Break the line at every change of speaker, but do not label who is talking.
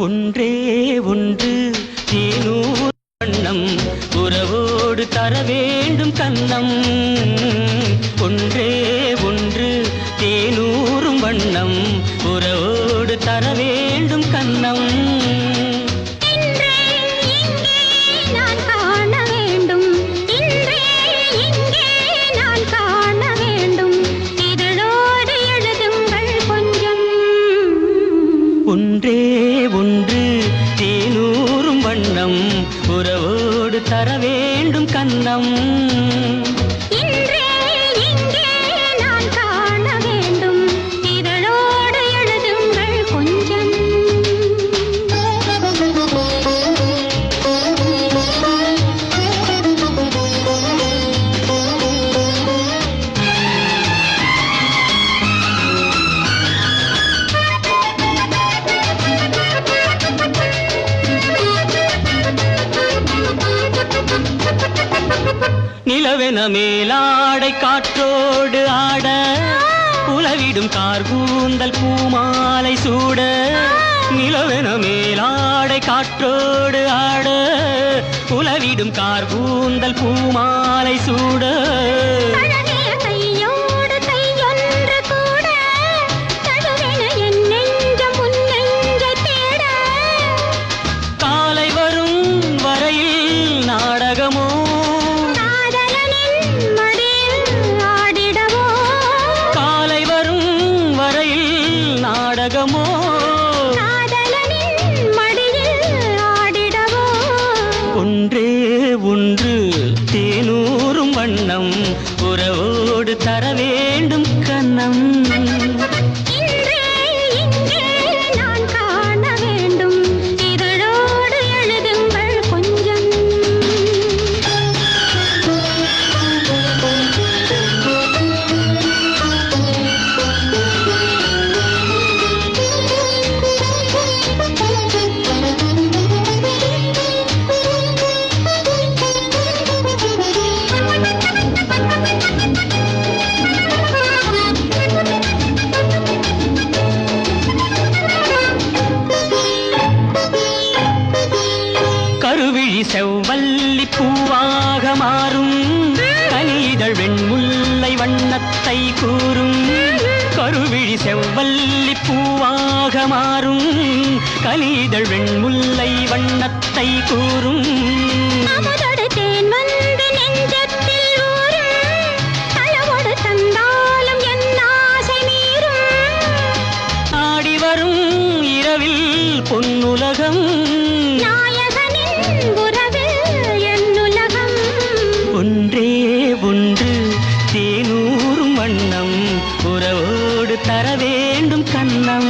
ஒன்றே ஒன்று தேனூர் வண்ணம் உறவோடு தர வேண்டும் கன்னம். ஒன்றே ஒன்று தேனூரும் வண்ணம் உறவோடு தர வேண்டும் கன்னம். ஒன்றே ஒன்று தேனூரும் வண்ணம் உறவோடு தர வேண்டும் கன்னம். நிலவென மேலாடை காற்றோடு ஆட உலவிடும் கார்கூந்தல் பூமாலை சூட. நிலவென மேலாடை காற்றோடு ஆட உலவிடும் கார்கூந்தல் பூமாலை சூட. காலை வரும் வரையில் நாடகமோ நாடகமோ ஒன்றே ஒன்று தேனூரும் வண்ணம் உறவோடு தர வேண்டும் கன்னம். கருவிழி செவ்வல்லி பூவாக மாறும் கனிதழ் வெண்முல்லை வண்ணத்தை கூறும். கருவிழி செவ்வல்லி பூவாக மாறும் கனிதழ் வெண்முல்லை வண்ணத்தை கூறும். ஆடி வரும் இரவில் பொன்னுலகம் ஒன்றே ஒன்று தேனூரும் வண்ணம் உறவோடு தர வேண்டும் கன்னம்.